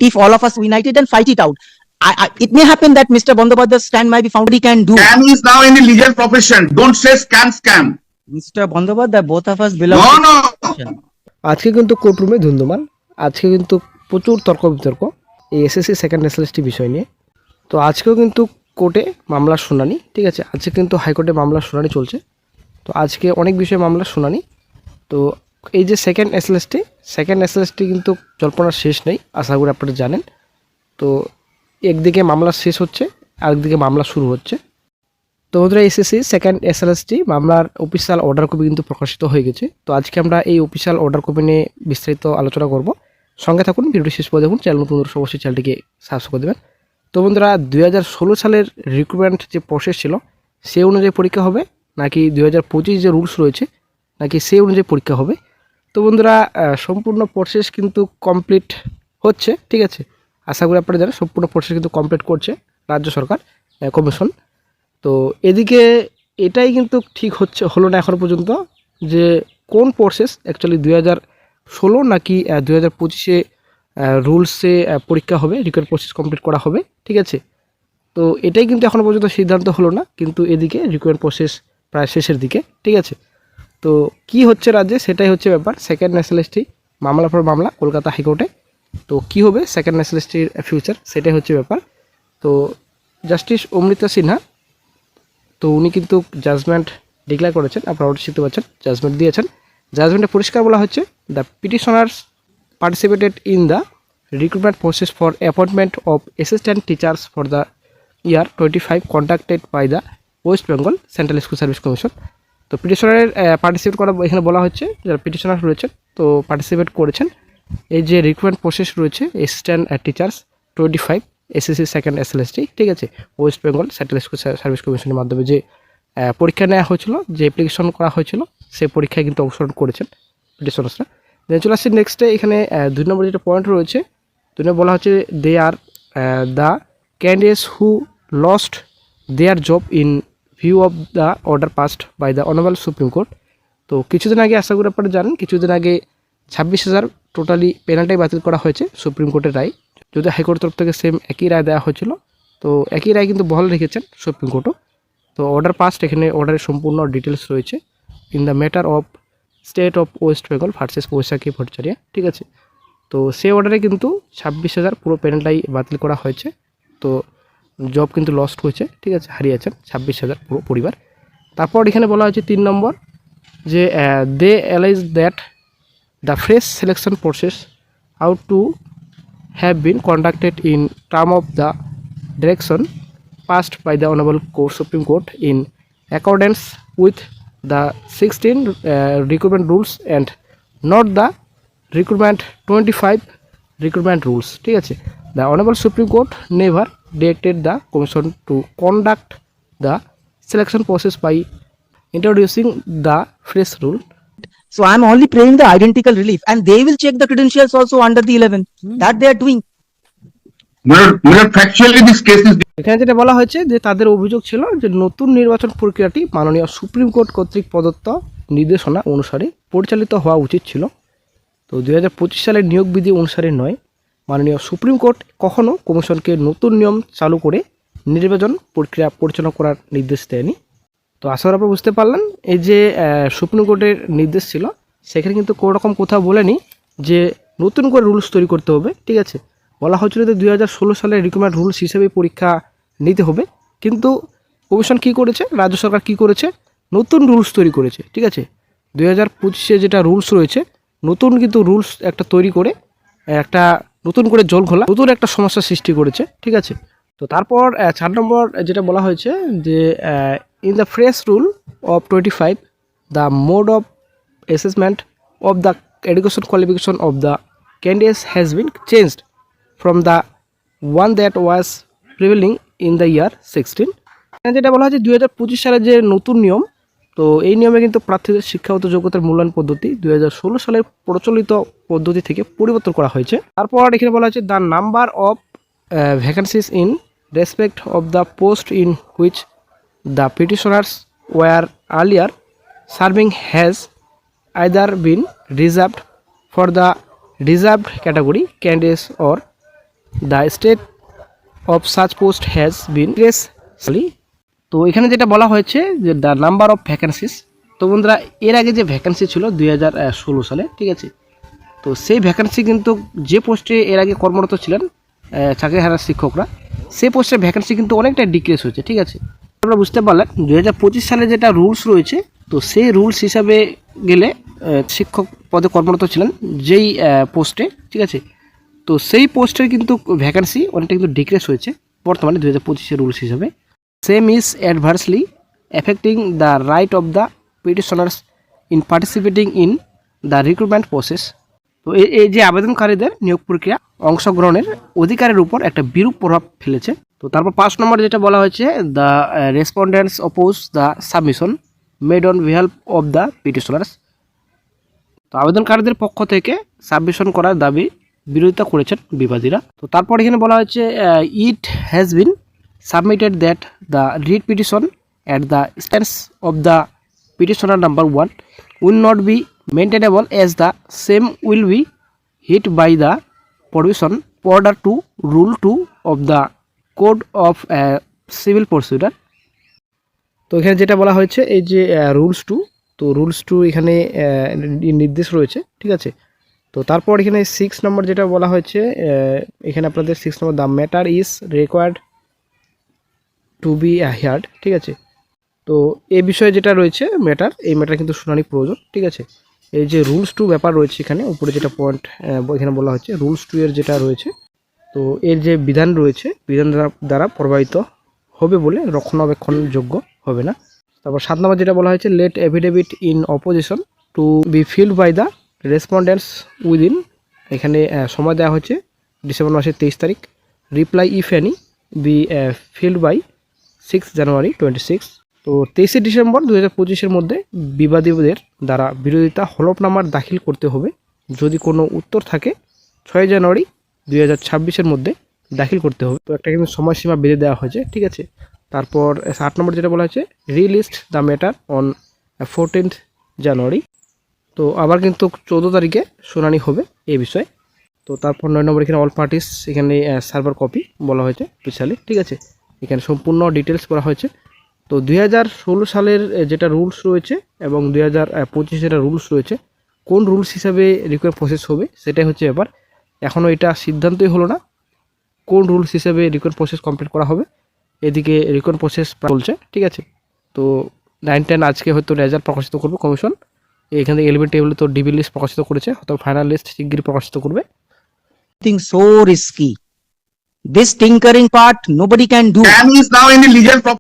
if all of us united and fight it out. It may happen that Mr. Bandyopadhyay's stand might be found he can do. Scam is now in the legal profession. Don't say scam. Mr. Bandyopadhyay, both of us belong No, to no. profession. আজকে কিন্তু কোর্টরুমে ধুন্ধুমাল, আজকে কিন্তু প্রচুর তর্ক বিতর্ক এই SSC second SLST বিষয় নিয়ে। তো আজকেও কিন্তু কোর্টে মামলার শুনানি, ঠিক আছে, আজকে কিন্তু হাইকোর্টে মামলার শুনানি চলছে। তো আজকে অনেক বিষয়ে মামলার শুনানি। তো এই যে সেকেন্ড এসএলএসটি কিন্তু জল্পনার শেষ নেই, আশা করি আপনারা জানেন। তো একদিকে মামলা শেষ হচ্ছে, আরেকদিকে মামলা শুরু হচ্ছে। তো বন্ধুরা, এসএসসি সেকেন্ড এসএলএসটি মামলার অফিসিয়াল অর্ডার কপি কিন্তু প্রকাশিত হয়ে গেছে। তো আজকে আমরা এই অফিসিয়াল অর্ডার কপি নিয়ে বিস্তারিত আলোচনা করব। সঙ্গে থাকুন, ভিডিওটি শেষ করে দেখুন। চ্যানেল নতুন অবশ্যই চ্যানেলটিকে সাবস্ক্রাইব করে দেবেন। তো বন্ধুরা, 2016 সালের রিক্রুটমেন্ট যে প্রসেস ছিল সেই অনুযায়ী পরীক্ষা হবে, নাকি 2025 যে রুলস রয়েছে নাকি সেই অনুযায়ী পরীক্ষা হবে? তো বন্ধুরা, সম্পূর্ণ প্রসেস কিন্তু কমপ্লিট হচ্ছে, ঠিক আছে। আশা করি আপনারা জানেন সম্পূর্ণ প্রসেস কিন্তু কমপ্লিট করছে রাজ্য সরকার কমিশন। তো এদিকে এটাই কিন্তু ঠিক হলো না এখনও পর্যন্ত যে কোন প্রসেস অ্যাকচুয়ালি 2016 নাকি 2025-এ রুলসে পরীক্ষা হবে, রিক্রুটমেন্ট প্রসেস কমপ্লিট করা হবে, ঠিক আছে। তো এটাই কিন্তু এখনও পর্যন্ত সিদ্ধান্ত হলো না, কিন্তু এদিকে রিক্রুটমেন্ট প্রসেস প্রায় শেষের দিকে, ঠিক আছে। তো কি হচ্ছে রাজ্যে সেটাই হচ্ছে ব্যাপার। সেকেন্ড এসএলএসটি মামলার পর মামলা কলকাতা হাইকোর্টে। তো কি হবে সেকেন্ড এসএলএসটির ফিউচার সেটাই হচ্ছে ব্যাপার। তো জাস্টিস অমৃতা সিনহা, তো উনি কিন্তু জাজমেন্ট ডিক্লেয়ার করেছেন, আপনারা ওটা শিখতে পারছেন, জাজমেন্ট দিয়েছেন। জাজমেন্টে পরিষ্কার বলা হচ্ছে, the petitioners participated in the recruitment process for appointment of assistant teachers for the year 25 conducted by the West Bengal central school service commission. তো পিটিশনারের পার্টিসিপেট করা এখানে বলা হচ্ছে, যারা পিটিশনার রয়েছেন তো পার্টিসিপেট করেছেন এই যে রিক্রুটমেন্ট প্রসেস রয়েছে assistant teachers 25 SSC second SLST, ঠিক আছে, West Bengal central school service কমিশনের মাধ্যমে যে পরীক্ষা নেওয়া হয়েছিল, যে অ্যাপ্লিকেশন করা হয়েছিল সেই পরীক্ষায় কিন্তু অংশগ্রহণ করেছেন পিটিশনার্সরা। চলে আসছে নেক্সটে, এখানে 2 নম্বর যেটা পয়েন্ট রয়েছে, 2 নম্বর বলা হচ্ছে they are the candidates who lost their job in view of the order passed by the honourable Supreme Court. তো কিছুদিন আগে, আশা করি আপনারা জানেন, কিছুদিন আগে 26,000 টোটালি পেনাল্টি বাতিল করা হয়েছে সুপ্রিম কোর্টের রায়। যদি হাইকোর্টের তরফ থেকে সেম একই রায় দেওয়া হয়েছিল, তো একই রায় কিন্তু বহাল রেখেছেন সুপ্রিম কোর্টও। তো অর্ডার পাসড, এখানে অর্ডারের সম্পূর্ণ ডিটেলস রয়েছে, in the matter of state of West Bengal versus Baishakhi Bhattacharya, ঠিক আছে। তো সেই অর্ডারে কিন্তু 26,000 পুরো পেনাল্টি বাতিল করা হয়েছে। তো জব কিন্তু লস্ট হয়েছে, ঠিক আছে, হারিয়েছেন 26,000 পুরো পরিবার। তারপর এখানে বলা হয়েছে 3 নম্বর যে they allege that the fresh selection process how to have been conducted in term of the direction passed by the Honorable Supreme Court in accordance with the 16 recruitment rules and not the recruitment 25 recruitment rules, ঠিক আছে। The Honorable Supreme Court never directed the Commission to conduct the selection process by introducing the fresh rule. So I'm only praying the identical relief, and they will check the credentials also under the 11 that they are doing. Factually this case is এখানে যেটা বলা হয়েছে যে তাদের অভিযোগ ছিল যে নতুন নির্বাচন প্রক্রিয়াটি মাননীয় সুপ্রিম কোর্ট কর্তৃক প্রদত্ত নির্দেশনা অনুসারে পরিচালিত হওয়া উচিত ছিল। তো 2025 সালের নিয়োগ বিধি অনুসারে নয়। মাননীয় সুপ্রিম কোর্ট কখনও কমিশনকে নতুন নিয়ম চালু করে নির্বাচন প্রক্রিয়া পরিচালনা করার নির্দেশ দেয়নি। তো আশা করি আপনারা বুঝতে পারলেন, এই যে সুপ্রিম কোর্টের নির্দেশ ছিল সেখানে কিন্তু কোনো রকম কোথাও বলেনি যে নতুন করে রুলস তৈরি করতে হবে, ঠিক আছে। বলা হচ্ছিল যে 2016 সালের রিক্রুটমেন্ট রুলস হিসেবে পরীক্ষা নিতে হবে, কিন্তু কমিশন কী করেছে, রাজ্য সরকার কী করেছে, নতুন রুলস তৈরি করেছে, ঠিক আছে। 2025-এ যেটা রুলস রয়েছে, নতুন কিন্তু রুলস একটা তৈরি করে একটা নতুন করে জল ঘোলা নতুন একটা সমস্যার সৃষ্টি করেছে, ঠিক আছে। তো তারপর 4 নম্বর যেটা বলা হয়েছে যে in the fresh rule of 25 the mode of assessment of the education qualification of the candidates has been changed from the one that was prevailing in the year 16। যেটা বলা হয়েছে 2025 সালের যে নতুন নিয়ম, তো এই নিয়মে কিন্তু প্রার্থীদের শিক্ষাগত যোগ্যতার মূল্যায়ন পদ্ধতি 2016 সালের প্রচলিত পদ্ধতি থেকে পরিবর্তন করা হয়েছে। তারপর এখানে বলা হয়েছে the number of vacancies in respect of the post in which the petitioners were earlier serving has either been reserved for the reserved category candidates or the state of such post has been grossly. তো এখানে যেটা বলা হয়েছে যে the number of vacancies. তো বন্ধুরা এর আগে যে ভ্যাকেন্সি ছিল 2016 সালে, ঠিক আছে, তো সেই ভ্যাকেন্সি কিন্তু যে পোস্টে এর আগে কর্মরত ছিলেন চাকরিহারা শিক্ষকরা, সেই পোস্টের ভ্যাকেন্সি কিন্তু অনেকটা ডিক্রিজ হয়েছে, ঠিক আছে। আপনারা বুঝতে পারলেন 2025 সালে যেটা রুলস রয়েছে, তো সেই রুলস হিসাবে গেলে শিক্ষক পদে কর্মরত ছিলেন যেই পোস্টে, ঠিক আছে, তো সেই পোস্টের কিন্তু ভ্যাকেন্সি অনেকটা কিন্তু ডিক্রিজ হয়েছে বর্তমানে 2025 রুলস হিসাবে। Same is adversely affecting the right of the petitioners in participating in the recruitment process. তো এই যে আবেদনকারীদের নিয়োগ প্রক্রিয়া অংশগ্রহণের অধিকারের উপর একটা বিরূপ প্রভাব ফেলেছে। তো তারপর 5 নম্বর যেটা বলা হয়েছে, the respondents oppose the submission made on বিহাল্প অফ দ্য পিটিশনার্স। তো আবেদনকারীদের পক্ষ থেকে সাবমিশন করার দাবি বিরোধিতা করেছেন বিবাদীরা। তো তারপর এখানে বলা হয়েছে it has been submitted that the writ petition at the stance of the petitioner number 1 will not be maintainable as the same will be hit by the provision order to rule 2 of the code of civil procedure। তো এখানে যেটা বলা হয়েছে এই যে rules 2, তো rules 2 এখানে নির্দেশ রয়েছে, ঠিক আছে। তো তারপর এখানে 6 নম্বর যেটা বলা হয়েছে, এখানে আপনাদের 6 number the matter is required to be heard, ঠিক আছে। তো এই বিষয়ে যেটা রয়েছে ম্যাটার, এই ম্যাটার কিন্তু শুনানি প্রয়োজন, ঠিক আছে। এই যে রুলস 2 ব্যাপার রয়েছে এখানে উপরে যেটা পয়েন্ট এখানে বলা হচ্ছে রুলস 2 এর যেটা রয়েছে, তো এর যে বিধান রয়েছে বিধান দ্বারা প্রভাবিত হবে বলে রক্ষণাবেক্ষণযোগ্য হবে না। তারপর 7 নম্বর যেটা বলা হয়েছে let affidavit in opposition to be filed by the respondents within, এখানে সময় দেওয়া হচ্ছে ডিসেম্বর মাসের 23 তারিখ। Reply if any be filed by 6 January 26। তো 23শে ডিসেম্বর 2025-এর মধ্যে বিবাদীদের দ্বারা বিরোধিতা হলফনামার দাখিল করতে হবে। যদি কোনো উত্তর থাকে 6 জানুয়ারি 2026-এর মধ্যে দাখিল করতে হবে। তো একটা কিন্তু সময়সীমা বেঁধে দেওয়া হয়েছে, ঠিক আছে। তারপর 8 নম্বর যেটা বলা হয়েছে রিলিস্ট দ্য ম্যাটার অন 14th জানুয়ারি। তো আবার কিন্তু 14 তারিখে শুনানি হবে এই বিষয়ে। তো তারপর 9 নম্বর এখানে অল পার্টিস, এখানে সার্ভার কপি বলা হয়েছে স্পেশালি, ঠিক আছে। এখানে সম্পূর্ণ ডিটেলস করা হয়েছে। তো 2016 সালের যেটা রুলস রয়েছে এবং 2025 যেটা রুলস রয়েছে, কোন রুলস হিসাবে রিকোয়ার প্রসেস হবে সেটাই হচ্ছে ব্যাপার। এখনও এটা সিদ্ধান্তই হলো না কোন রুলস হিসাবে রিকোয়ার প্রসেস কমপ্লিট করা হবে। এদিকে রিকোয়ার প্রসেস চলছে, ঠিক আছে। তো 9-10 আজকে হয়তো রেজাল্ট প্রকাশিত করবে কমিশন। এখান থেকে 11 টেবিলে তো ডিবি লিস্ট প্রকাশিত করেছে, হয়তো ফাইনাল লিস্ট শিগগিরই প্রকাশিত করবে। Thing so risky. This tinkering part nobody can do. Scam is now in the legal